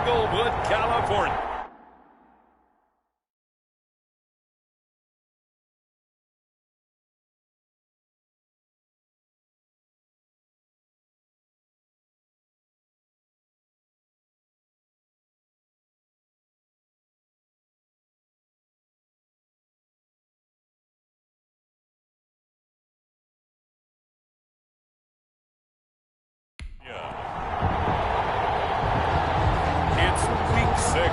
Inglewood, California. It's week 6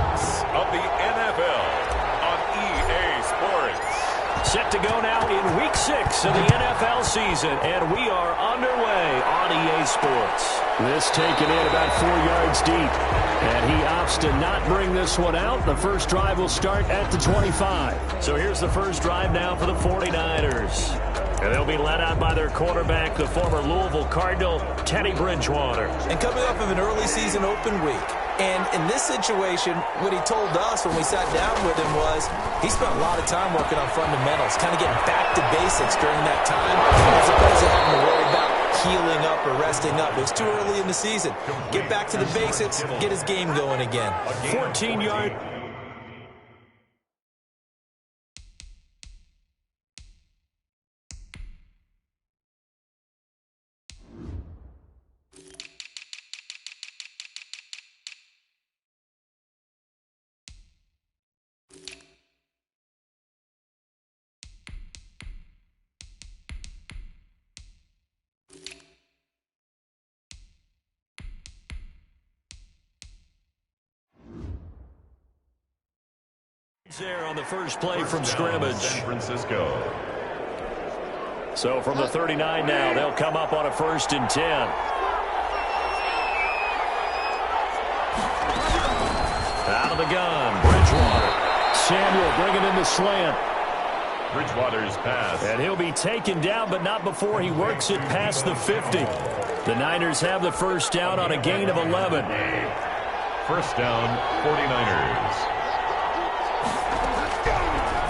of the NFL on EA Sports. Set to go now in week 6 of the NFL season, and we are underway on EA Sports. This taken in about 4 yards deep, and he opts to not bring this one out. The first drive will start at the 25. So here's the first drive now for the 49ers. And they'll be led out by their quarterback, the former Louisville Cardinal, Teddy Bridgewater. And coming off of an early season open week. And in this situation, what he told us when we sat down with him was he spent a lot of time working on fundamentals, kind of getting back to basics during that time, as opposed to having to worry about healing up or resting up. It's too early in the season. Get back to the basics, get his game going again. 14-yard. There on the first play from scrimmage. San Francisco. So from the 39 now, they'll come up on a 1st and 10. Out of the gun, Bridgewater. Samuel bringing in the slant. Bridgewater's pass. And he'll be taken down, but not before he works it past the 50. The Niners have the first down on a gain of 11. First down, 49ers.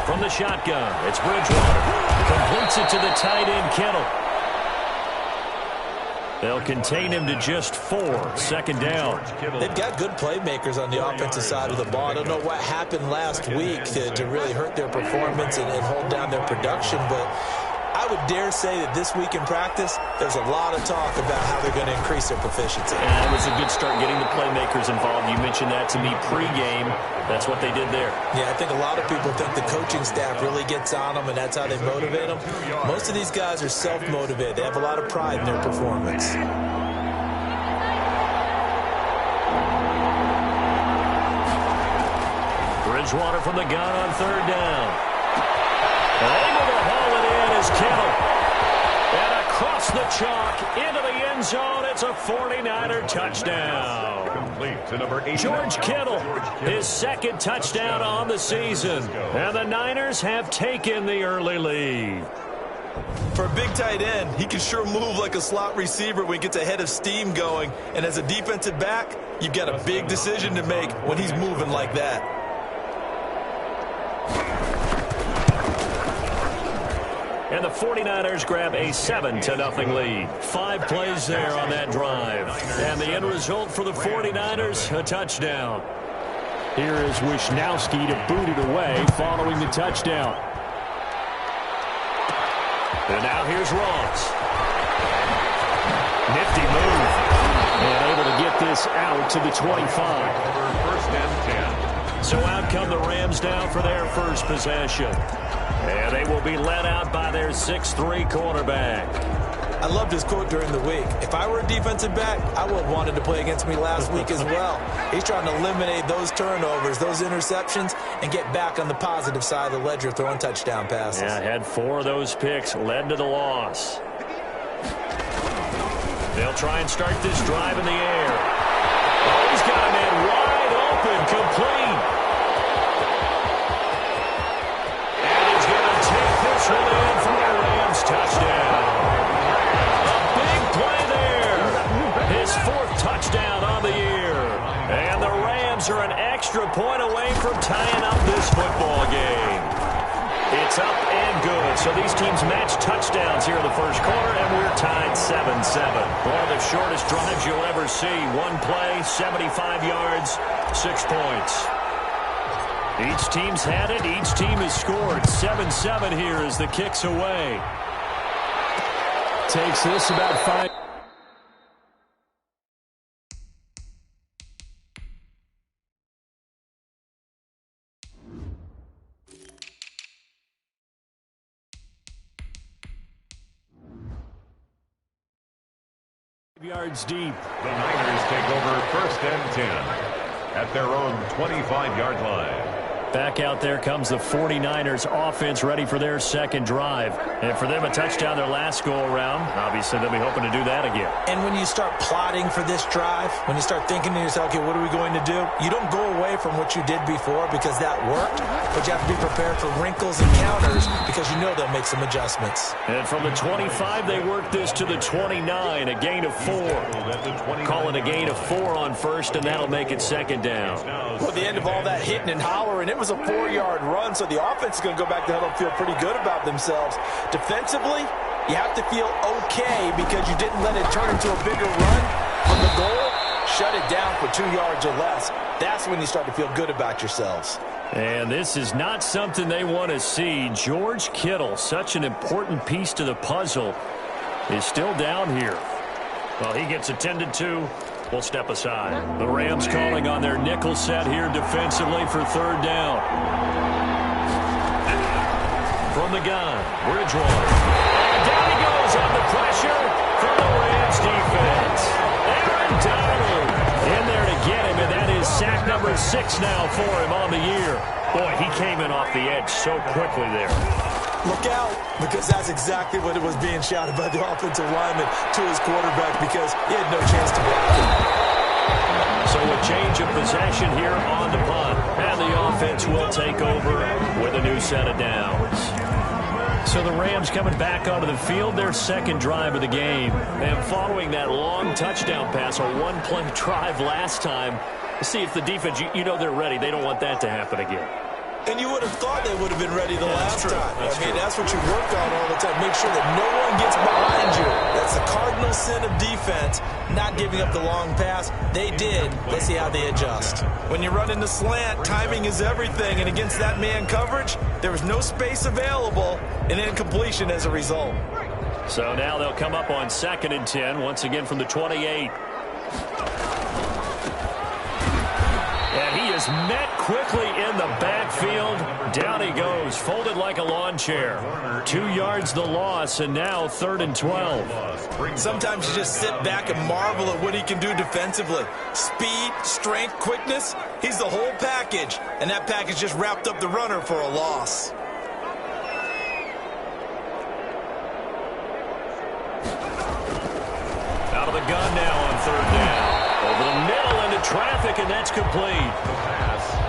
From the shotgun, it's Bridgewater. Completes it to the tight end, Kittle. They'll contain him to just 4. 2nd down. They've got good playmakers on the offensive side of the ball. I don't know what happened last week to really hurt their performance and hold down their production, but I would dare say that this week in practice, there's a lot of talk about how they're going to increase their proficiency. And it was a good start getting the playmakers involved. You mentioned that to me pregame. That's what they did there. Yeah, I think a lot of people think the coaching staff really gets on them, and that's how they motivate them. Most of these guys are self-motivated. They have a lot of pride in their performance. Bridgewater from the gun on 3rd down. Able to haul it in is Kittle. And across the chalk into the end zone. It's a 49er touchdown. Complete to number 8. George Kittle, his 2nd touchdown on the season. And the Niners have taken the early lead. For a big tight end, he can sure move like a slot receiver when he gets a head of steam going. And as a defensive back, you've got a big decision to make when he's moving like that. And the 49ers grab a 7-0 lead. 5 plays there on that drive. And the end result for the 49ers, a touchdown. Here is Wishnowski to boot it away following the touchdown. And now here's Ross. Nifty move. And able to get this out to the 25. First and 10. So out come the Rams now for their first possession. And they will be led out by their 6'3" quarterback. I loved his quote during the week. If I were a defensive back, I would have wanted to play against me last week as well. He's trying to eliminate those turnovers, those interceptions, and get back on the positive side of the ledger throwing touchdown passes. Yeah, had 4 of those picks, led to the loss. They'll try and start this drive in the air. Oh, he's got a man wide open, complete. And he's going to take this one in for the Rams touchdown. A big play there. His 4th touchdown on the year. And the Rams are an extra point away from tying up this football game. It's up and good. So these teams match touchdowns here in the first quarter, and we're tied 7-7. One of the shortest drives you'll ever see. One play, 75 yards, 6 points. Each team's had it. Each team has scored. 7-7 here as the kick's away. Takes this about 5. Yards deep. The Niners take over 1st and 10 at their own 25-yard line. Back out there comes the 49ers offense ready for their second drive. And for them, a touchdown their last go-around. Obviously, they'll be hoping to do that again. And when you start plotting for this drive, when you start thinking to yourself, okay, what are we going to do? You don't go away from what you did before because that worked, but you have to be prepared for wrinkles and counters because you know they'll make some adjustments. And from the 25, they work this to the 29, a gain of 4. Call it a gain of 4 on first, and that'll make it second down. Well, at the end of all that hitting and hollering, it was a 4-yard run, so the offense is going to go back to huddle and feel pretty good about themselves. Defensively, you have to feel okay because you didn't let it turn into a bigger run. From the goal, shut it down for 2 yards or less. That's when you start to feel good about yourselves. And this is not something they want to see. George Kittle, such an important piece to the puzzle, is still down here. Well, he gets attended to. We'll step aside. The Rams calling on their nickel set here defensively for 3rd down. From the gun, Bridgewater. And down he goes on the pressure from the Rams defense. Aaron Donald in there to get him, and that is sack number 6 now for him on the year. Boy, he came in off the edge so quickly there. Look out, because that's exactly what it was being shouted by the offensive lineman to his quarterback because he had no chance to block him. So a change of possession here on the punt. And the offense will take over with a new set of downs. So the Rams coming back onto the field, their second drive of the game. And following that long touchdown pass, a one-play drive last time, see if the defense, you know they're ready. They don't want that to happen again. And you would have thought they would have been ready the last time. That's what you work on all the time. Make sure that no one gets behind you. That's the cardinal sin of defense, not giving up the long pass. They did. Let's see how they adjust. When you run in the slant, timing is everything. And against that man coverage, there was no space available, and incompletion as a result. So now they'll come up on 2nd and 10, once again from the 28. And he is met quickly in the backfield. Down he goes, folded like a lawn chair. 2 yards the loss, and now 3rd and 12. Sometimes you just sit back and marvel at what he can do defensively. Speed, strength, quickness, he's the whole package. And that package just wrapped up the runner for a loss. Out of the gun now on 3rd down. Over the middle into traffic, and that's complete.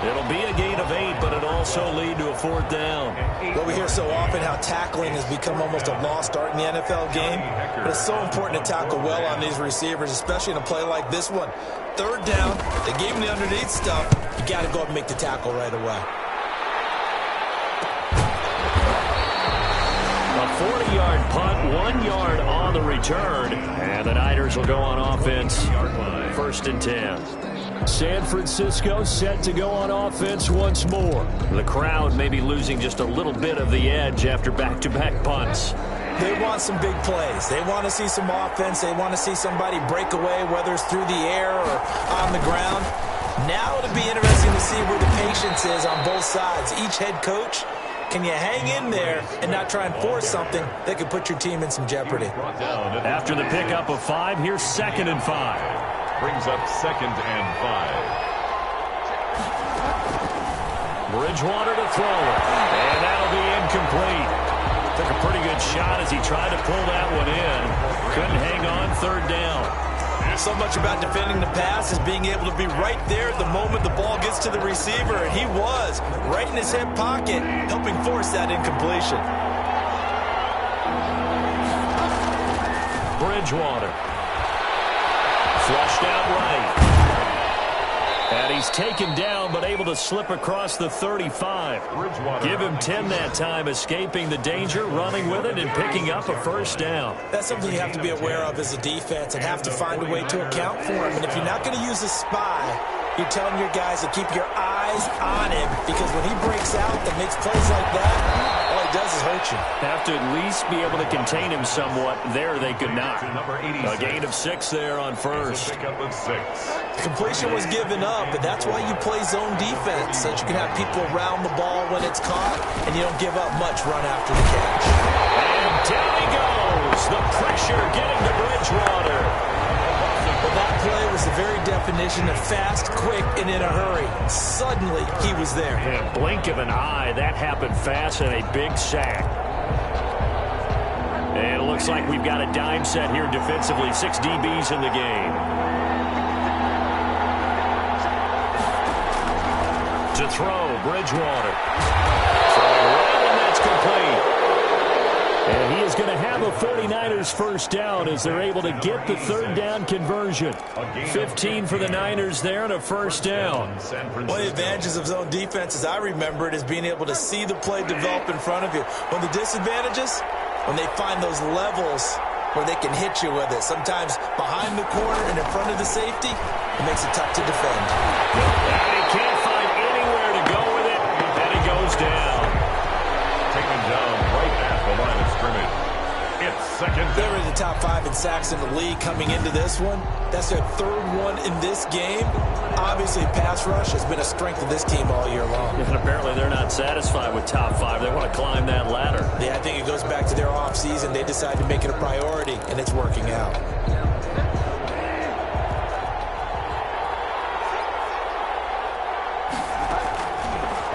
It'll be a gain of 8, but it'll also lead to a 4th down. Well, we hear so often how tackling has become almost a lost art in the NFL game. But it's so important to tackle well on these receivers, especially in a play like this one. 3rd down, they gave him the underneath stuff. You got to go up and make the tackle right away. A 40-yard punt, 1 yard on the return. And the Niners will go on offense. 1st and 10. San Francisco set to go on offense once more. The crowd may be losing just a little bit of the edge after back-to-back punts. They want some big plays. They want to see some offense. They want to see somebody break away, whether it's through the air or on the ground. Now it'll be interesting to see where the patience is on both sides. Each head coach, can you hang in there and not try and force something that could put your team in some jeopardy? After the pickup of 5, here's 2nd and 5. Brings up 2nd and 5. Bridgewater to throw it. And that'll be incomplete. Took a pretty good shot as he tried to pull that one in. Couldn't hang on, 3rd down. So much about defending the pass is being able to be right there at the moment the ball gets to the receiver. And he was right in his hip pocket, helping force that incompletion. Bridgewater. Flushed out right. And he's taken down, but able to slip across the 35. Give him 10 that time, escaping the danger, running with it, and picking up a first down. That's something you have to be aware of as a defense and have to find a way to account for him. And if you're not going to use a spy, you're telling your guys to keep your eyes on him, because when he breaks out and makes plays like that, all he does is hurt you. Have to at least be able to contain him somewhat. There they could not. A gain of 6 there on first. Completion was given up, and that's why you play zone defense, so that you can have people around the ball when it's caught, and you don't give up much run after the catch. And down he goes. The pressure getting to Bridgewater. Well, that play was the very definition of fast, quick, and in a hurry. Suddenly, he was there. In a blink of an eye, that happened fast, and a big sack. And it looks like we've got a dime set here defensively. 6 DBs in the game. To throw, Bridgewater. Throwing right, and that's complete. And he is going to have a 49ers first down as they're able to get the third down conversion. 15 for the Niners there and a first down. One of the advantages of zone defense, as I remember it, is being able to see the play develop in front of you. One of the disadvantages, when they find those levels where they can hit you with it. Sometimes behind the corner and in front of the safety, it makes it tough to defend. And he can't find anywhere to go with it, and he goes down. Taken down right at the line of scrimmage. It's second down. They were in the top 5 in sacks in the league coming into this one. That's their third one in this game. Obviously, pass rush has been a strength of this team all year long. And apparently they're not satisfied with top 5. They want to climb that ladder. Yeah, I think it goes back to their offseason. They decided to make it a priority, and it's working out.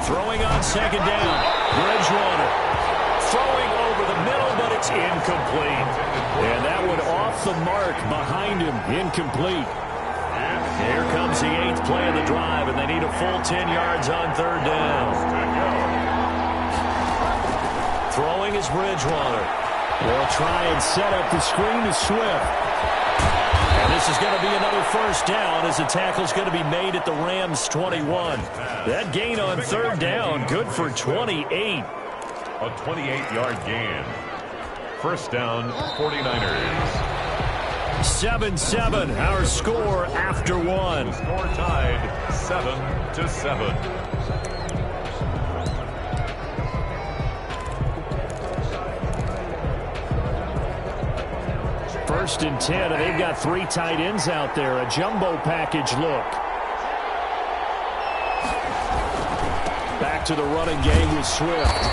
Throwing on second down. Bridgewater. Throwing over the middle, but it's incomplete. And that one off the mark behind him. Incomplete. Here comes the 8th play of the drive, and they need a full 10 yards on third down. Throwing is Bridgewater. They'll try and set up the screen to Swift. And this is going to be another first down as the tackle's going to be made at the Rams' 21. That gain on third down, good for 28. A 28-yard gain. First down, 49ers. 7-7, our score after one. Score tied 7-7. First and 10, and they've got 3 tight ends out there. A jumbo package look. Back to the running game with Swift.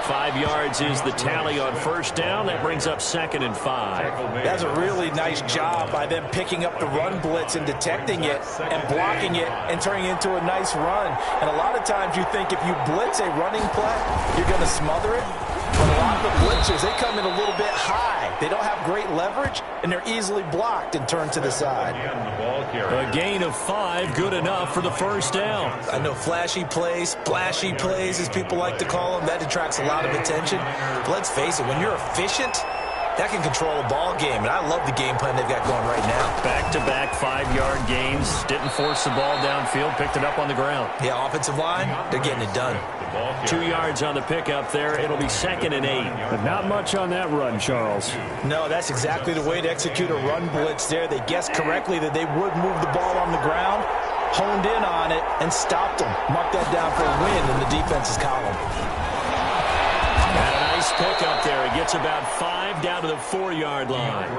5 yards is the tally on first down. That brings up 2nd and 5. That's a really nice job by them picking up the run blitz and detecting it and blocking it and turning it into a nice run. And a lot of times you think if you blitz a running play, you're going to smother it. But a lot of the blitzers, they come in a little bit high. They don't have great leverage, and they're easily blocked and turned to the side. A gain of 5, good enough for the first down. I know flashy plays, splashy plays, as people like to call them, that attracts a lot of attention. But let's face it, when you're efficient, that can control a ball game, and I love the game plan they've got going right now. Back-to-back 5-yard gains. Didn't force the ball downfield, picked it up on the ground. Yeah, offensive line, they're getting it done. 2 yards on the pickup there. It'll be 2nd and 8. But not much on that run, Charles. No, that's exactly the way to execute a run blitz there. They guessed correctly that they would move the ball on the ground, honed in on it, and stopped them. Mark that down for a win in the defense's column. And a nice pickup there. He gets about 5 down to the 4-yard line.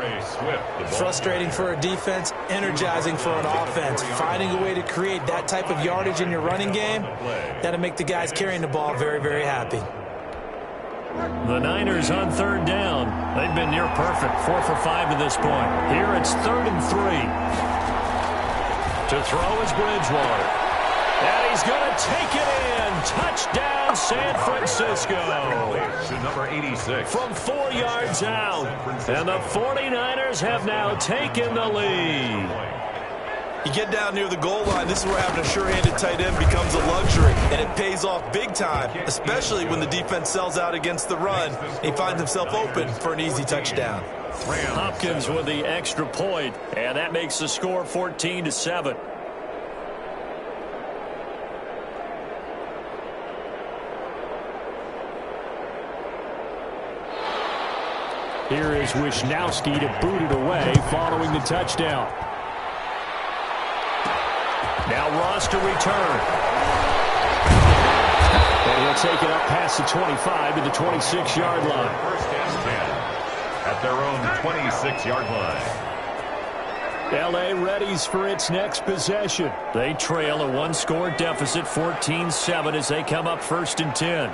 Frustrating for a defense, energizing for an offense. Finding a way to create that type of yardage in your running game, that'll make the guys carrying the ball very, very happy. The Niners on third down. They've been near perfect. 4 for 5 to this point. Here it's 3rd and 3. To throw is Bridgewater. And he's going to take it in. Touchdown, San Francisco. Number 86. From 4 yards out. And the 49ers have now taken the lead. You get down near the goal line, this is where having a sure-handed tight end becomes a luxury, and it pays off big time, especially when the defense sells out against the run. He finds himself open for an easy touchdown. Hopkins with the extra point, and that makes the score 14-7. Here is Wisnowski to boot it away following the touchdown. Now Ross to return. And he'll take it up past the 25 to the 26-yard line. First and 10 at their own 26-yard line. L.A. readies for its next possession. They trail a one-score deficit, 14-7, as they come up first and 10.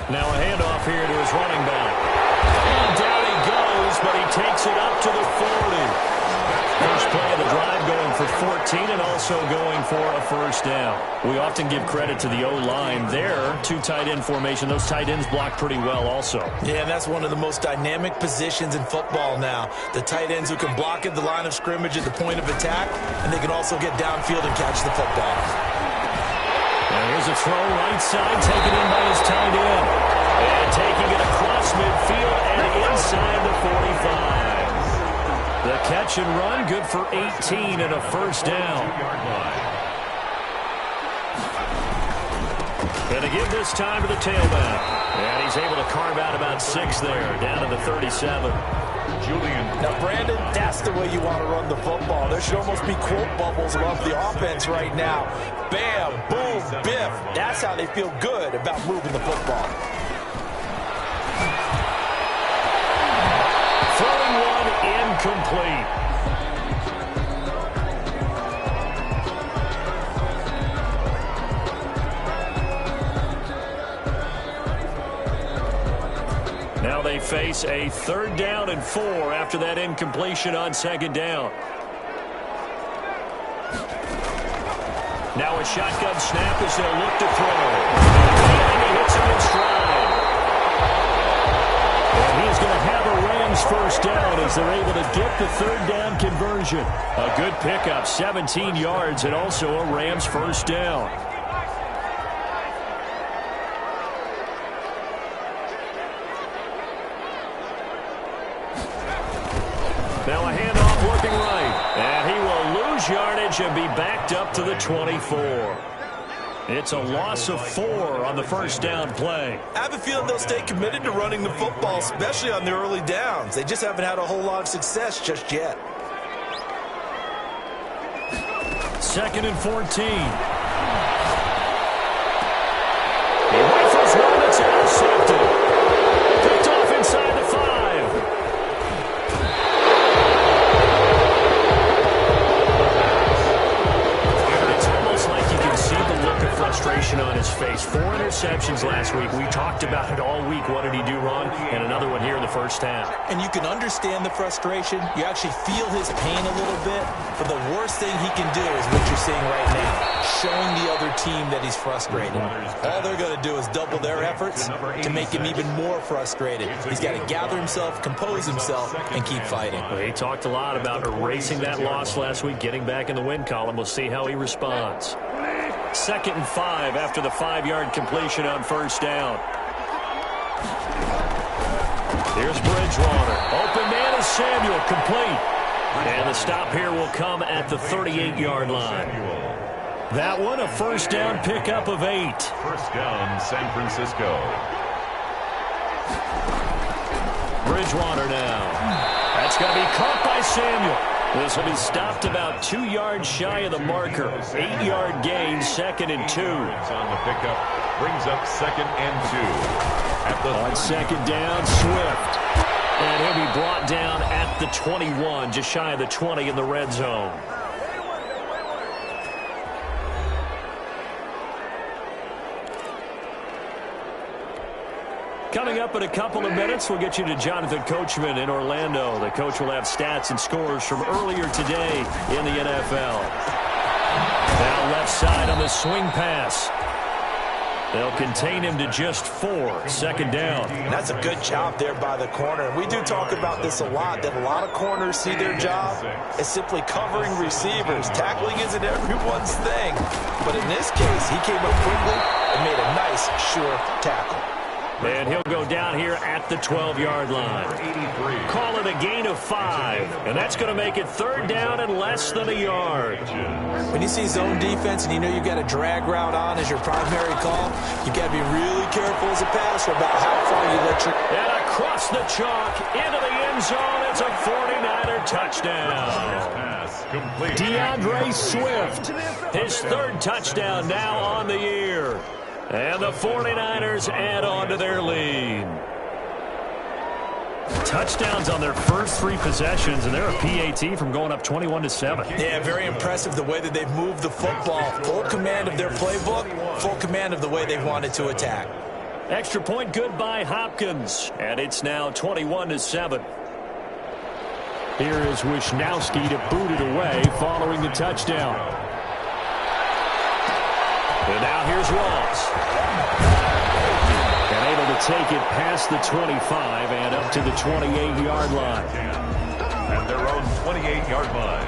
Now a handoff here to his running back. And down he goes, but he takes it up to the 40. First play of the drive going for 14 and also going for a first down. We often give credit to the O-line there. Two tight end formation. Those tight ends block pretty well also. Yeah, and that's one of the most dynamic positions in football now. The tight ends who can block at the line of scrimmage at the point of attack, and they can also get downfield and catch the football. And here's a throw right side, taken in by his tight end. And taking it across midfield and inside the 45. The catch and run, good for 18 and a first down. And to give this time to the tailback. And he's able to carve out about 6 there, down to the 37. Julian. Now, Brandon, that's the way you want to run the football. There should almost be quote bubbles above the offense right now. Bam, boom, biff. That's how they feel good about moving the football. Throwing one incomplete. Now they face a 3rd down and 4 after that incompletion on 2nd down. Now a shotgun snap as they'll look to throw. And he hits him in stride. And he's going to have a Rams first down as they're able to get the 3rd down conversion. A good pickup, 17 yards, and also a Rams first down. Now a handoff working right. And he will lose yardage and be backed up to the 24. It's a loss of 4 on the first down play. I have a feeling they'll stay committed to running the football, especially on the early downs. They just haven't had a whole lot of success just yet. 2nd and 14. He rifles one that's intercepted. Picked off inside the 5. Frustration on his face. 4 interceptions last week. We talked about it all week. What did he do wrong? And another one here in the first half. And you can understand the frustration. You actually feel his pain a little bit. But the worst thing he can do is what you're seeing right now. Showing the other team that he's frustrated. All they're going to do is double their efforts to make him even more frustrated. He's got to gather himself, compose himself, and keep fighting. Well, he talked a lot about erasing that loss last week, getting back in the win column. We'll see how he responds. 2nd and 5 after the 5-yard completion on first down. Here's Bridgewater. Open man is Samuel, complete. And the stop here will come at the 38-yard line. That one, a first down pickup of 8. First down, San Francisco. Bridgewater now. That's going to be caught by Samuel. This will be stopped about 2 yards shy of the marker. 8-yard gain, 2nd and 2. On the pickup, brings up 2nd and 2. On 2nd down, Swift. And he'll be brought down at the 21, just shy of the 20 in the red zone. Coming up in a couple of minutes, we'll get you to Jonathan Coachman in Orlando. The coach will have stats and scores from earlier today in the NFL. Now left side on the swing pass. They'll contain him to just 4. 2nd down. That's a good job there by the corner. We do talk about this a lot, that a lot of corners see their job as simply covering receivers. Tackling isn't everyone's thing. But in this case, he came up quickly and made a nice, sure tackle. And he'll go down here at the 12-yard line. Call it a gain of 5. And that's going to make it 3rd down and less than a yard. When you see zone defense and you know you've got a drag route on as your primary call, you've got to be really careful as a passer about how far you let your... And across the chalk, into the end zone, it's a 49er touchdown. DeAndre Swift, his 3rd touchdown now on the year. And the 49ers add on to their lead. Touchdowns on their first 3 possessions, and they're a PAT from going up 21-7. Yeah, very impressive the way that they've moved the football. Full command of their playbook, full command of the way they've wanted to attack. Extra point good by Hopkins, and it's now 21-7. Here is Wisnowski to boot it away following the touchdown. And now here's Ross. And able to take it past the 25 and up to the 28-yard line. At their own 28-yard line.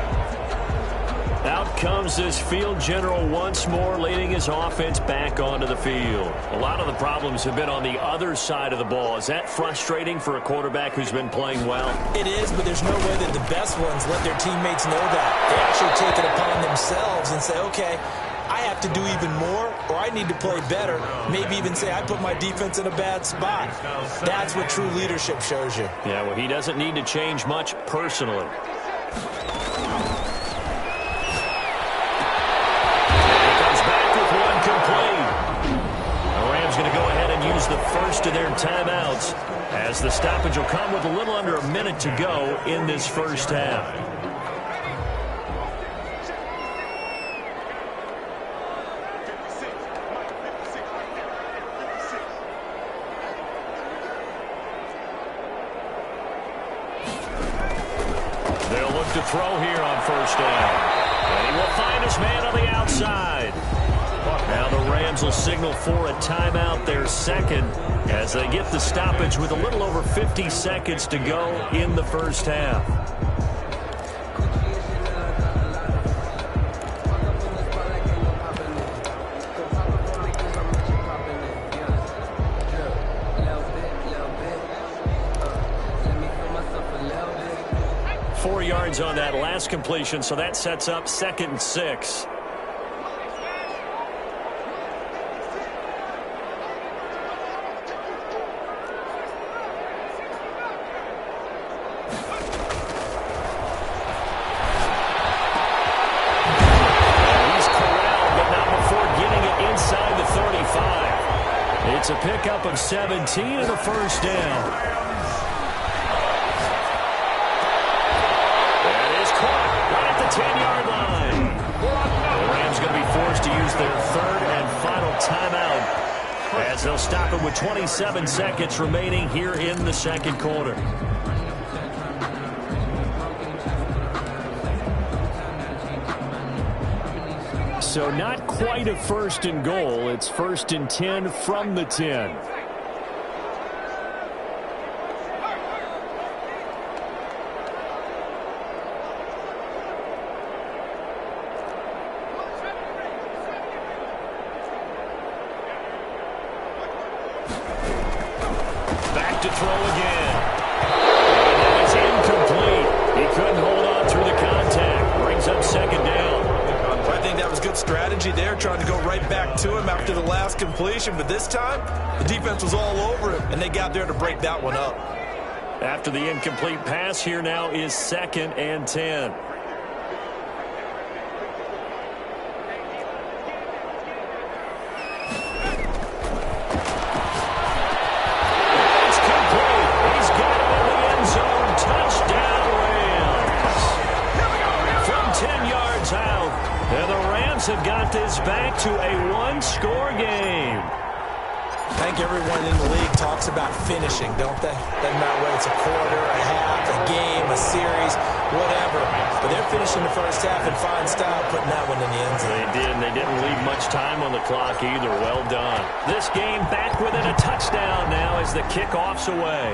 Out comes this field general once more, leading his offense back onto the field. A lot of the problems have been on the other side of the ball. Is that frustrating for a quarterback who's been playing well? It is, but there's no way that the best ones let their teammates know that. They actually take it upon themselves and say, okay, I have to do even more, or I need to play better. Maybe even say I put my defense in a bad spot. That's what true leadership shows you. Yeah, well, he doesn't need to change much personally. The first of their timeouts, as the stoppage will come with a little under a minute to go in this first half. They'll look to throw here on first down. And he will find his man on the outside. Now the Rams will signal for a timeout, their second, as they get the stoppage with a little over 50 seconds to go in the first half. Four yards on that last completion, so that sets up 2nd and 6. It's a pickup of 17 and a first down. That is caught right at the 10-yard line. The Rams going to be forced to use their 3rd and final timeout, as they'll stop it with 27 seconds remaining here in the second quarter. So not quite a 1st and goal. It's 1st and 10 from the 10. Back to throw again. And that is incomplete. He couldn't hold on through the contact. Brings up 2nd down. I think that was good strategy there, trying to go right back to him after the last completion. But this time, the defense was all over him, and they got there to break that one up. After the incomplete pass, here now is 2nd and 10. It's complete. He's got it in the end zone. Touchdown, Rams. From 10 yards out. And the Rams have got this back to a 1-score game. I think everyone in the league talks about finishing, don't they? Doesn't matter whether it's a quarter, a half, a game, a series, whatever. But they're finishing the first half in fine style, putting that one in the end zone. They did, and they didn't leave much time on the clock either. Well done. This game back within a touchdown now as the kickoff's away.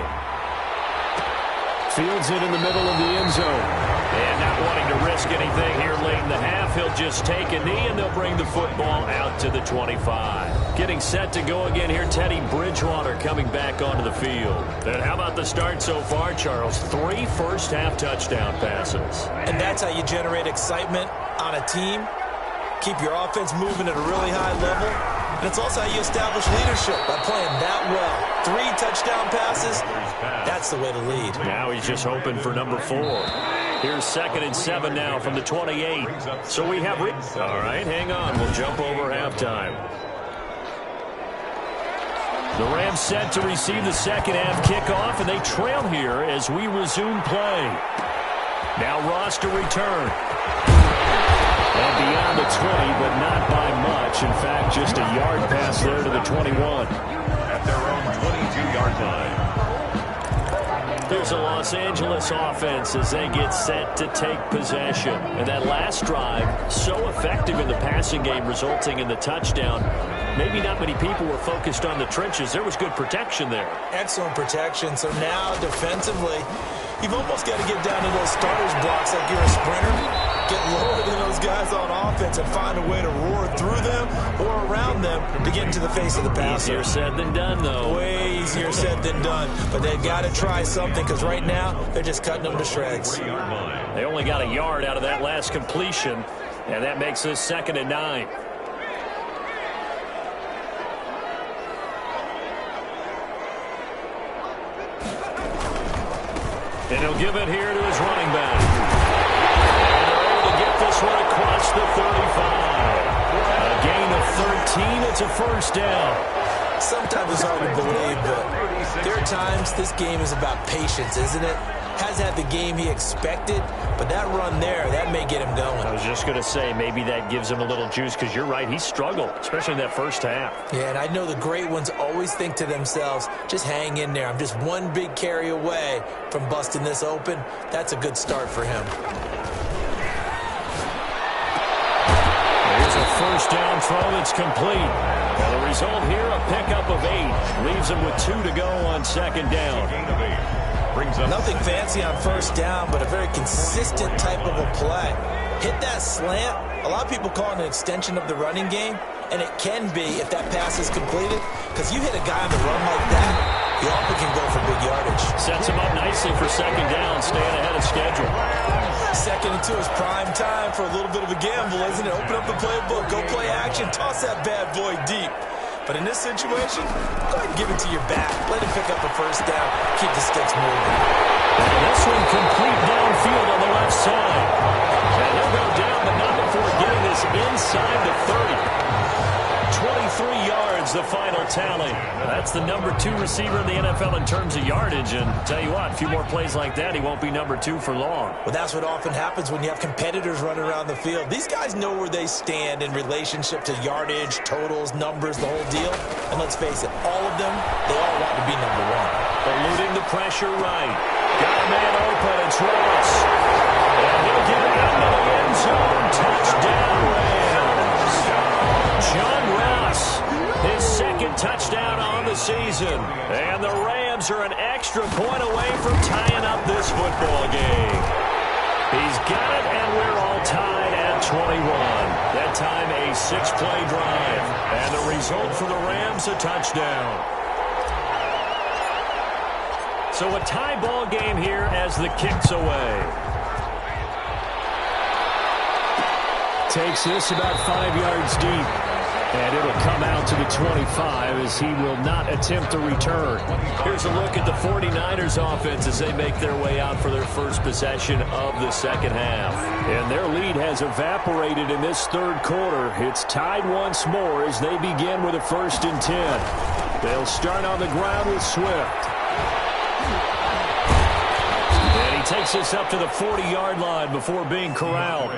Fields it in the middle of the end zone. And not wanting to risk anything here late in the half, he'll just take a knee, and they'll bring the football out to the 25. Getting set to go again here, Teddy Bridgewater coming back onto the field. And how about the start so far, Charles? 3 first-half touchdown passes. And that's how you generate excitement on a team. Keep your offense moving at a really high level. And it's also how you establish leadership, by playing that well. 3 touchdown passes, that's the way to lead. Now he's just hoping for number 4. Here's 2nd and 7 now from the 28. So we have... All right, hang on. We'll jump over halftime. The Rams set to receive the second-half kickoff, and they trail here as we resume play. Now Ross to return. And beyond the 20, but not by much. In fact, just a yard pass there to the 21. At their own 22-yard line. There's a Los Angeles offense as they get set to take possession. And that last drive, so effective in the passing game, resulting in the touchdown. Maybe not many people were focused on the trenches. There was good protection there. Excellent protection. So now, defensively, you've almost got to get down to those starters blocks like you're a sprinter. Get lower than those guys on offense and find a way to roar through them or around them to get into the face of the passer. Easier said than done, though. Way easier said than done. But they've got to try something, because right now they're just cutting them to shreds. They only got a yard out of that last completion, and that makes this 2nd and 9. And he'll give it here to his running back. And they're able to get this one across the 35. A gain of 13. It's a first down. Sometimes it's hard to believe, but there are times this game is about patience, isn't it? Has had the game he expected, but that run there, that may get him going. I was just going to say, maybe that gives him a little juice, because you're right, he struggled, especially in that first half. Yeah, and I know the great ones always think to themselves, just hang in there. I'm just one big carry away from busting this open. That's a good start for him. Here's a first down throw that's complete. Now the result here, a pickup of 8. Leaves him with 2 to go on 2nd down. Nothing fancy on first down, but a very consistent type of a play. Hit that slant. A lot of people call it an extension of the running game, and it can be if that pass is completed, because you hit a guy on the run like that, you often can go for big yardage. Sets him up nicely for 2nd down, staying ahead of schedule. 2nd and 2 is prime time for a little bit of a gamble, isn't it? Open up the playbook, go play action, toss that bad boy deep. But in this situation, go ahead and give it to your back. Let him pick up a first down. Keep the sticks moving. And this one complete downfield on the left side. And he'll go down, but not before getting this inside the 30. 23 yards, the final tally. That's the number 2 receiver in the NFL in terms of yardage. And tell you what, a few more plays like that, he won't be number 2 for long. Well, that's what often happens when you have competitors running around the field. These guys know where they stand in relationship to yardage, totals, numbers, the whole deal. And let's face it, all of them, they all want to be number 1. Eluding the pressure right. Got a man open, it's Ross. And he'll get it out of the end zone. Touchdown, Rams. John Ross, his 2nd touchdown on the season. And the Rams are an extra point away from tying up this football game. He's got it, and we're all tied at 21. That time a 6-play drive. And the result for the Rams, a touchdown. So a tie ball game here as the kick's away. Takes this about 5 yards deep. And it'll come out to the 25 as he will not attempt to return. Here's a look at the 49ers offense as they make their way out for their first possession of the 2nd half. And their lead has evaporated in this 3rd quarter. It's tied once more as they begin with a 1st and 10. They'll start on the ground with Swift. Takes us up to the 40-yard line before being corralled.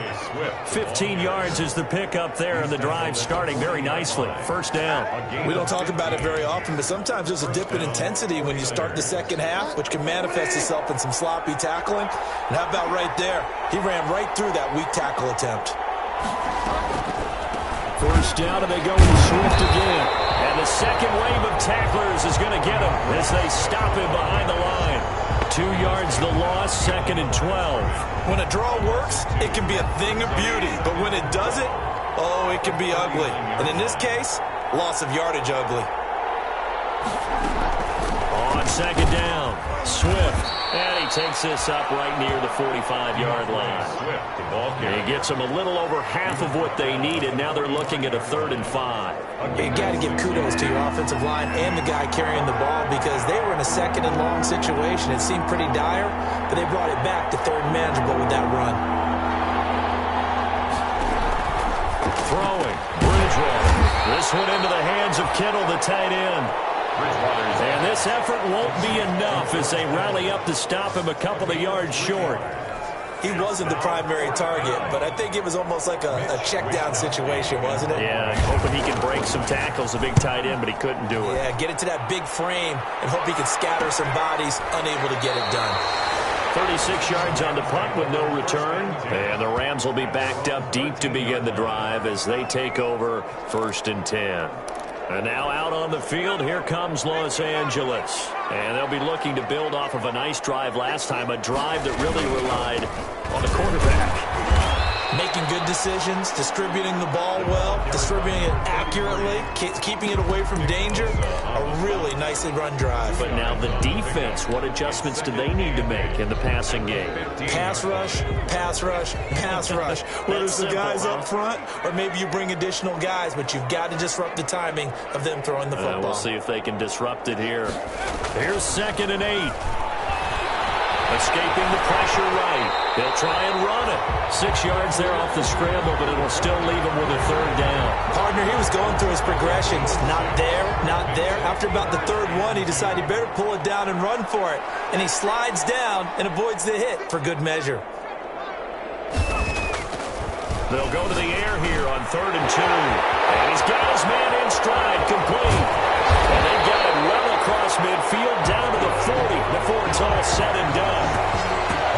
15 yards is the pickup there, and the drive starting very nicely. First down. We don't talk about it very often, but sometimes there's a dip in intensity when you start the 2nd half, which can manifest itself in some sloppy tackling. And how about right there? He ran right through that weak tackle attempt. First down, and they go with Swift again. And the second wave of tacklers is going to get him as they stop him behind the line. 2 yards the loss, 2nd and 12. When a draw works, it can be a thing of beauty. But when it doesn't, oh, it can be ugly. And in this case, loss of yardage ugly. On 2nd down, Swift. And he takes this up right near the 45-yard line. Swift, the ball carrier. He gets them a little over half of what they needed. Now they're looking at a 3rd and 5. You got to give kudos to your offensive line and the guy carrying the ball because they were in a 2nd and long situation. It seemed pretty dire, but they brought it back to 3rd and manageable with that run. Throwing, Bridgewater. This one into the hands of Kittle, the tight end. And this effort won't be enough as they rally up to stop him a couple of yards short. He wasn't the primary target, but I think it was almost like a check down situation, wasn't it? Yeah, hoping he can break some tackles, a big tight end, but he couldn't do it. Yeah, get it to that big frame and hope he can scatter some bodies, unable to get it done. 36 yards on the punt with no return. And the Rams will be backed up deep to begin the drive as they take over 1st and 10. And now out on the field, here comes Los Angeles. And they'll be looking to build off of a nice drive last time, a drive that really relied on the quarterback. Making good decisions, distributing the ball well, distributing it accurately, keeping it away from danger. A really nicely run drive. But now the defense, what adjustments do they need to make in the passing game? Pass rush, pass rush, pass rush. Whether it's the guys up front or maybe you bring additional guys, but you've got to disrupt the timing of them throwing the football. We'll see if they can disrupt it here. Here's 2nd and 8. Escaping the pressure right. They'll try and run it. 6 yards there off the scramble, but it'll still leave him with a 3rd down. Partner, he was going through his progressions. Not there, not there. After about the 3rd one, he decided he better pull it down and run for it. And he slides down and avoids the hit for good measure. They'll go to the air here on 3rd and 2. And he's got his man in stride, complete. And they got it well across midfield down to the 40 before it's all said and done.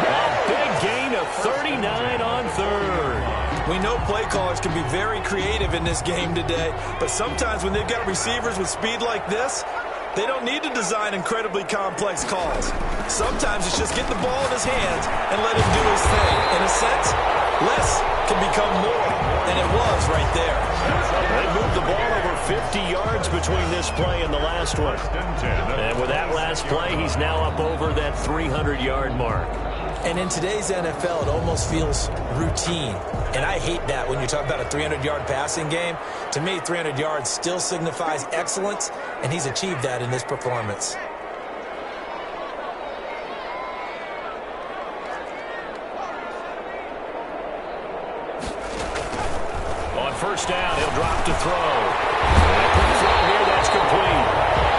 A big gain of 39 on 3rd. We know play callers can be very creative in this game today, but sometimes when they've got receivers with speed like this, they don't need to design incredibly complex calls. Sometimes it's just get the ball in his hands and let him do his thing. In a sense, less can become more, and it was right there. They moved the ball over 50 yards between this play and the last one. And with that last play, he's now up over that 300-yard mark. And in today's NFL, it almost feels routine. And I hate that when you talk about a 300-yard passing game. To me, 300 yards still signifies excellence, and he's achieved that in this performance. On 1st down, he'll drop to throw. And a quick throw here, that's complete.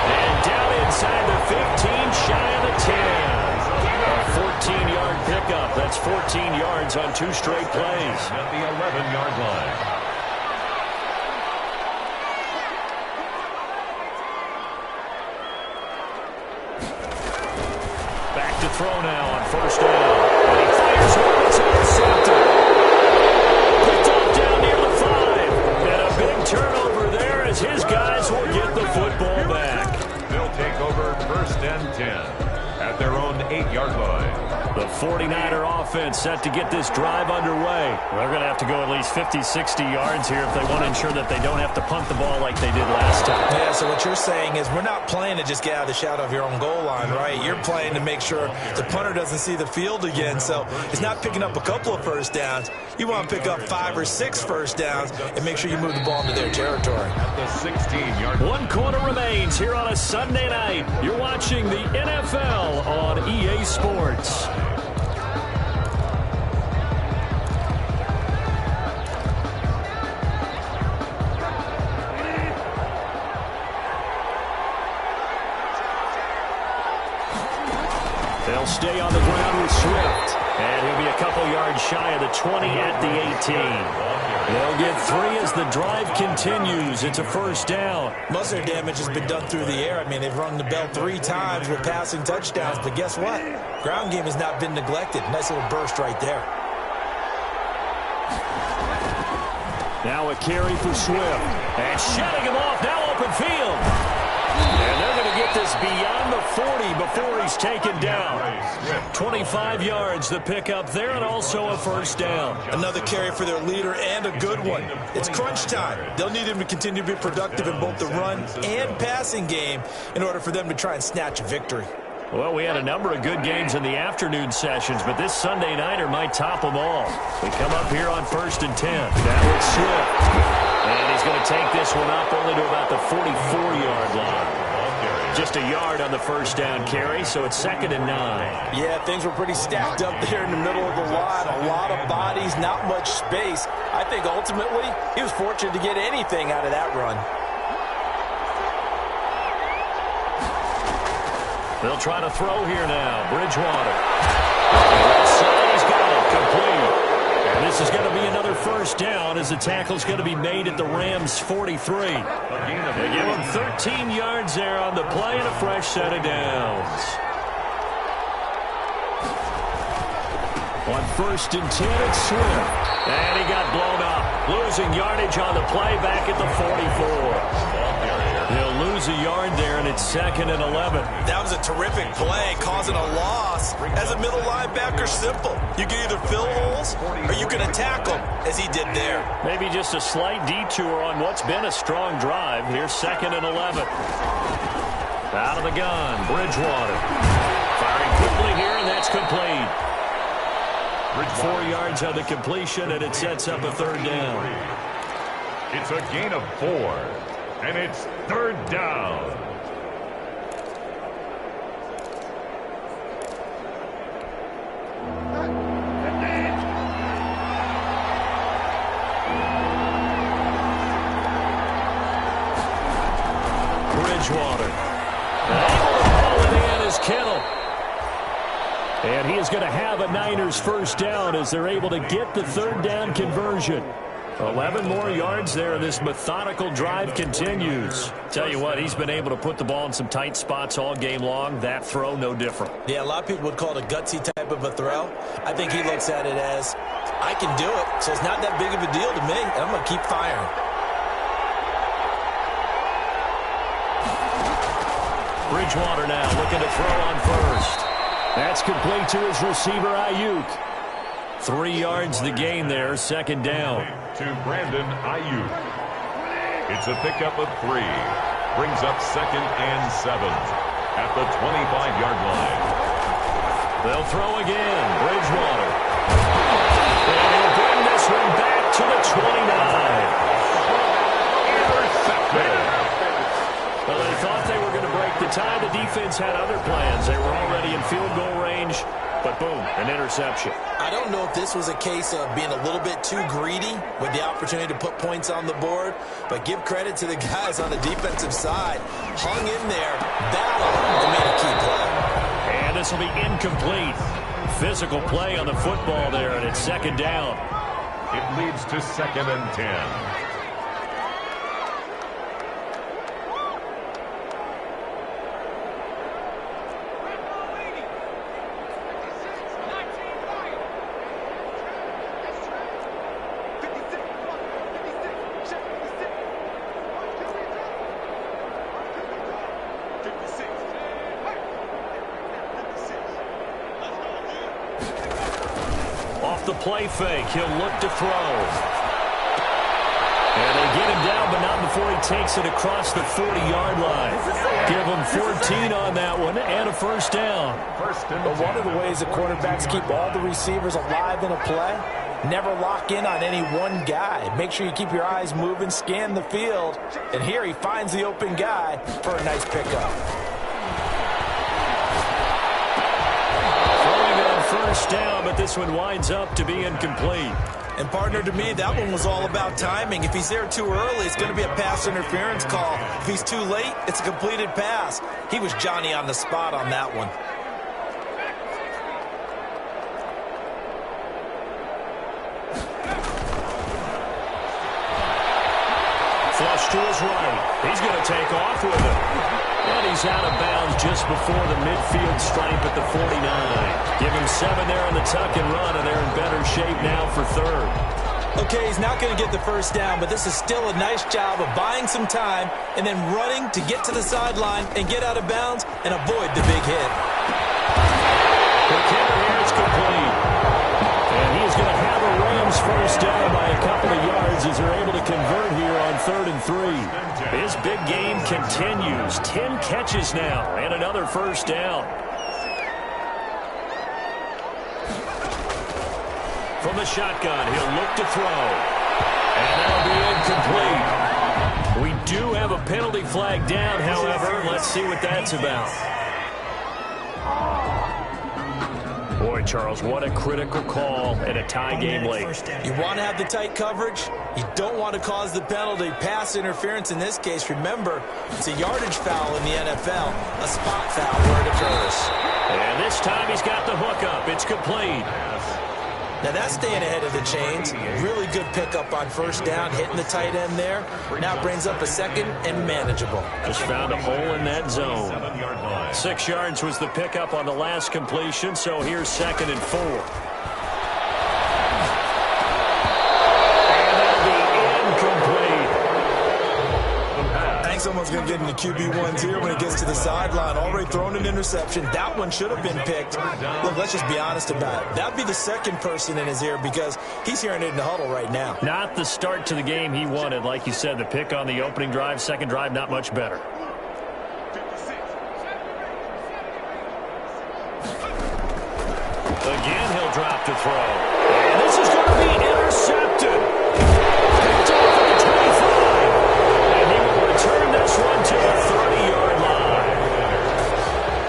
And down inside the 15, shy of the 10. A 14-yard pickup. That's 14 yards on 2 straight plays. At the 11-yard line. Back to throw now on 1st down. And he fires one. It's intercepted. Picked off down near the 5. And a big turnover there as his guys will get the football back. They'll take over 1st and 10 at their own 8-yard line. The 49er offense set to get this drive underway. They're going to have to go at least 50, 60 yards here if they want to ensure that they don't have to punt the ball like they did last time. Yeah, so what you're saying is we're not playing to just get out of the shadow of your own goal line, right? You're playing to make sure the punter doesn't see the field again. So it's not picking up a couple of 1st downs. You want to pick up 5 or 6 1st downs and make sure you move the ball into their territory. At the 16-yard line. 1 quarter remains here on a Sunday night. You're watching the NFL on EA Sports. They'll stay on the ground with Swift. And he'll be a couple yards shy of the 20 at the 18. They'll get 3 as the drive continues. It's a 1st down. Most of their damage has been done through the air. I mean, they've rung the bell 3 times with passing touchdowns. But guess what? Ground game has not been neglected. Nice little burst right there. Now a carry for Swift. And shutting him off. Now open field. And they're going to get this beyond the 40 before he's taken down. 25 yards the pickup there, and also a first down. Another carry for their leader and a good one. It's crunch time. They'll need him to continue to be productive in both the run and passing game in order for them to try and snatch a victory. Well, we had a number of good games in the afternoon sessions, but this Sunday nighter might top them all. We come up here on 1st and 10. Now it's Swift. And he's going to take this one up only to about the 44-yard line. Just a yard on the first down carry, so it's 2nd and 9. Yeah, things were pretty stacked up there in the middle of the line. A lot of bodies, not much space. I think ultimately he was fortunate to get anything out of that run. They'll try to throw here now. Bridgewater. He's got it. Complete. And this is going to be another first down as the tackle's going to be made at the Rams' 43. They give him 13 yards there on the play and a fresh set of downs. On 1st and 10, it's Swift. And he got blown up. Losing yardage on the play back at the 44. He'll lose a yard there, and it's 2nd and 11. That was a terrific play, causing a loss. As a middle linebacker, simple. You can either fill holes or you can attack them, as he did there. Maybe just a slight detour on what's been a strong drive. Here's 2nd and 11. Out of the gun, Bridgewater. Firing quickly here, and that's complete. 4 yards on the completion, and it sets up a 3rd down. It's a gain of 4, and it's 3rd down. Bridgewater. Able to pull it in is Kittle. And he is going to have a Niners first down as they're able to get the 3rd down conversion. 11 more yards there. This methodical drive continues. Tell you what, he's been able to put the ball in some tight spots all game long. That throw, no different. Yeah, a lot of people would call it a gutsy type of a throw. I think he looks at it as, I can do it, so it's not that big of a deal to me, and I'm going to keep firing. Bridgewater now looking to throw on 1st. That's complete to his receiver, Ayuk. 3 yards the gain there, 2nd down. To Brandon Ayuk. It's a pickup of 3. Brings up 2nd and 7 at the 25-yard line. They'll throw again. Bridgewater. And he'll bring this one back to the 29. Intercepted. Well, they thought they were going to break the tie. The defense had other plans. They were already in field goal range, but boom, an interception. I don't know if this was a case of being a little bit too greedy with the opportunity to put points on the board, but give credit to the guys on the defensive side. Hung in there, battled, and made a key play. And this will be incomplete. Physical play on the football there, and it's 2nd down. It leads to 2nd and 10. The play fake. He'll look to throw. And they get him down, but not before he takes it across the 40-yard line. Give him 14 on that one and a first down. But one of the ways the quarterbacks keep all the receivers alive in a play, never lock in on any one guy. Make sure you keep your eyes moving, scan the field. And here he finds the open guy for a nice pickup. First down, but this one winds up to be incomplete. And partner, to me, that one was all about timing. If he's there too early, it's going to be a pass interference call. If he's too late, it's a completed pass. He was Johnny on the spot on that one. Flush to his right. He's going to take off with it. And he's out of bounds just before the midfield stripe at the 49. Give him 7 there on the tuck and run, and they're in better shape now for 3rd. Okay, he's not going to get the first down, but this is still a nice job of buying some time and then running to get to the sideline and get out of bounds and avoid the big hit. The kicker here is complete. And he's going to have a Rams first down by a couple of yards as they're able to convert here on 3rd and 3. His big game continues. 10 catches now and another first down. From the shotgun, he'll look to throw. And that'll be incomplete. We do have a penalty flag down, however. Let's see what that's about. Boy, Charles, what a critical call in a tie game late. You want to have the tight coverage. You don't want to cause the penalty. Pass interference in this case. Remember, it's a yardage foul in the NFL, a spot foul where it occurs. And this time he's got the hook up. It's complete. Now that's staying ahead of the chains. Really good pickup on first down, hitting the tight end there. Now brings up a second and manageable. Just found a hole in that zone. 6 yards was the pickup on the last completion, so here's 2nd and 4. And that'll be incomplete. I think someone's going to get into QB1s here when it gets to the sideline. Already thrown an interception. That one should have been picked. Look, let's just be honest about it. That'd be the second person in his ear because he's hearing it in the huddle right now. Not the start to the game he wanted. Like you said, the pick on the opening drive, second drive, not much better. Again, he'll drop to throw. And this is going to be intercepted. Picked off at the 25. And he will return this one to the 30-yard line.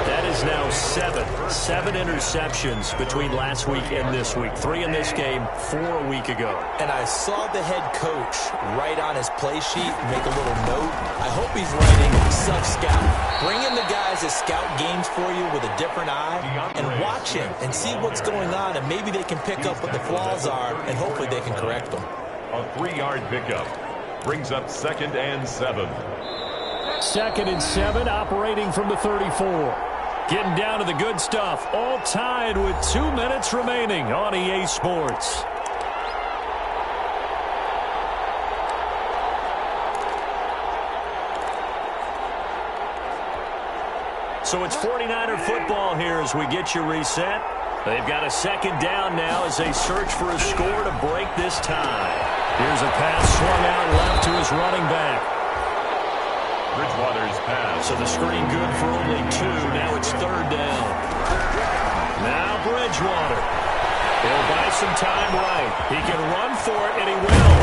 That is now 7 interceptions between last week and this week. 3 in this game, 4 a week ago. And I saw the head coach write on his play sheet, make a little note. I hope he's writing self-scout. Bring in the guys that scout games for you with a different eye and watch him and see what's going on, and maybe they can pick up what the flaws are, and hopefully they can correct them. A 3-yard pickup brings up 2nd and 7. 2nd and 7, operating from the 34. Getting down to the good stuff, all tied with 2 minutes remaining on EA Sports. So it's 49er football here as we get you reset. They've got a 2nd down now as they search for a score to break this tie. Here's a pass swung out left to his running back. Bridgewater's pass. So the screen good for only 2. Now it's 3rd down. Now Bridgewater. He'll buy some time right. He can run for it, and he will.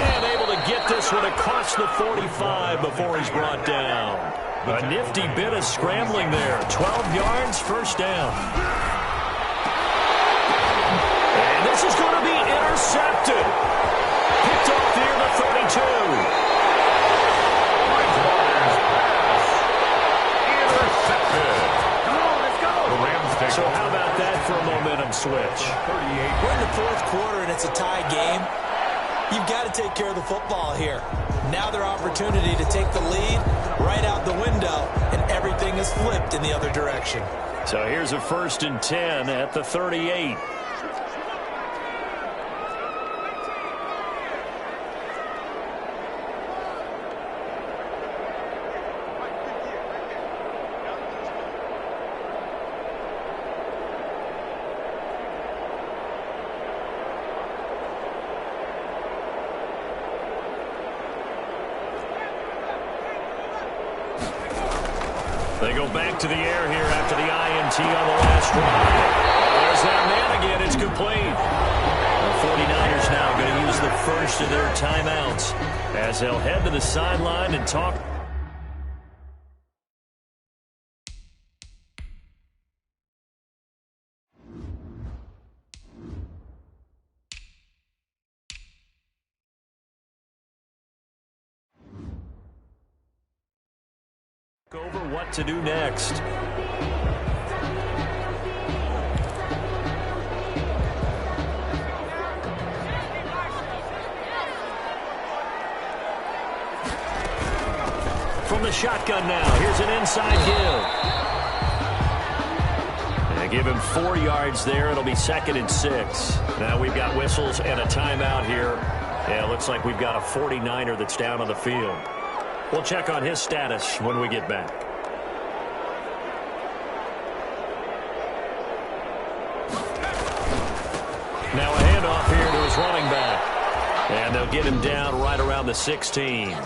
And able to get this one across the 45 before he's brought down. A nifty bit of scrambling there. 12 yards, first down. And this is going to be intercepted. Picked off near the 32. So how about that for a momentum switch? We're in the 4th quarter and it's a tie game. You've got to take care of the football here. Now their opportunity to take the lead right out the window, and everything is flipped in the other direction. So here's a 1st and 10 at the 38. They go back to the air here after the INT on the last drive. There's that man again. It's complete. The 49ers now going to use the first of their timeouts as they'll head to the sideline and talk. Over what to do next. From the shotgun now, here's an inside give. They give him 4 yards there. It'll be 2nd and 6. Now we've got whistles and a timeout here. Yeah, it looks like we've got a 49er that's down on the field. We'll check on his status when we get back. Now a handoff here to his running back. And they'll get him down right around the 16.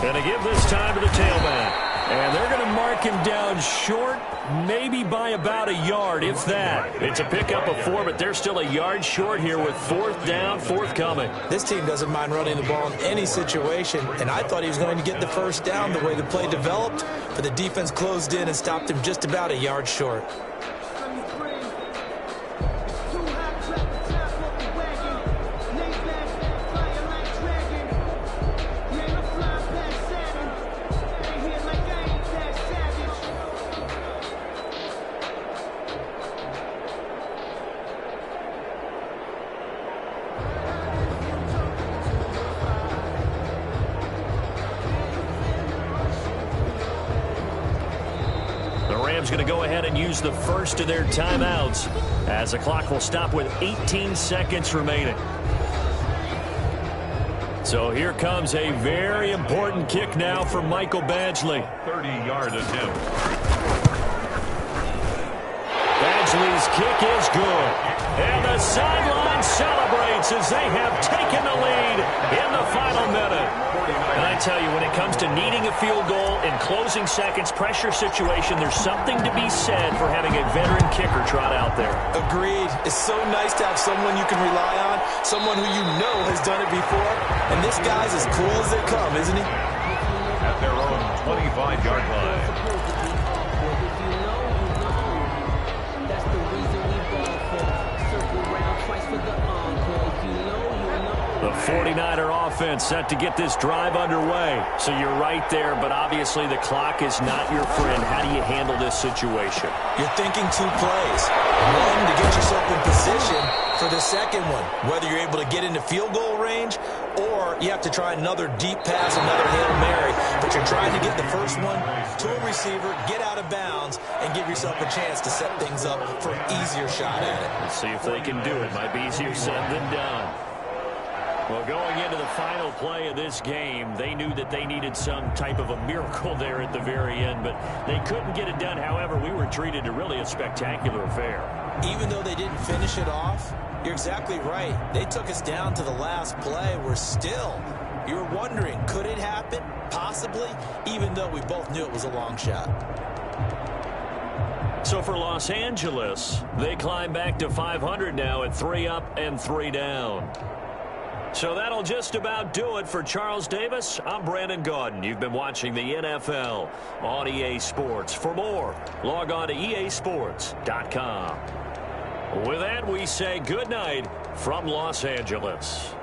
And they give this time to the tailback. And they're going to mark him down short, maybe by about a yard, if that. It's a pickup of 4, but they're still a yard short here with 4th down, forthcoming. This team doesn't mind running the ball in any situation, and I thought he was going to get the first down the way the play developed, but the defense closed in and stopped him just about a yard short. Going to go ahead and use the first of their timeouts as the clock will stop with 18 seconds remaining. So here comes a very important kick now for Michael Badgley. 30-yard attempt. Badgley's kick is good. And the sideline celebrates as they have taken the lead in the final minute. And I tell you, when it comes to needing a field goal in closing seconds, pressure situation, there's something to be said for having a veteran kicker trot out there. Agreed. It's so nice to have someone you can rely on, someone who you know has done it before. And this guy's as cool as they come, isn't he? At their own 25-yard line. The 49er offense set to get this drive underway. So you're right there, but obviously the clock is not your friend. How do you handle this situation? You're thinking 2 plays. One, to get yourself in position for the second one, whether you're able to get into field goal range or you have to try another deep pass, another Hail Mary, but you're trying to get the first one to a receiver, get out of bounds, and give yourself a chance to set things up for an easier shot at it. Let's see if they can do it. Might be easier said than done. Well, going into the final play of this game, they knew that they needed some type of a miracle there at the very end, but they couldn't get it done. However, we were treated to really a spectacular affair. Even though they didn't finish it off, you're exactly right. They took us down to the last play. We're still, you were wondering, could it happen? Possibly, even though we both knew it was a long shot. So for Los Angeles, they climb back to 500 now at 3 up and 3 down. So that'll just about do it for Charles Davis. I'm Brandon Gaudin. You've been watching the NFL on EA Sports. For more, log on to easports.com. With that, we say good night from Los Angeles.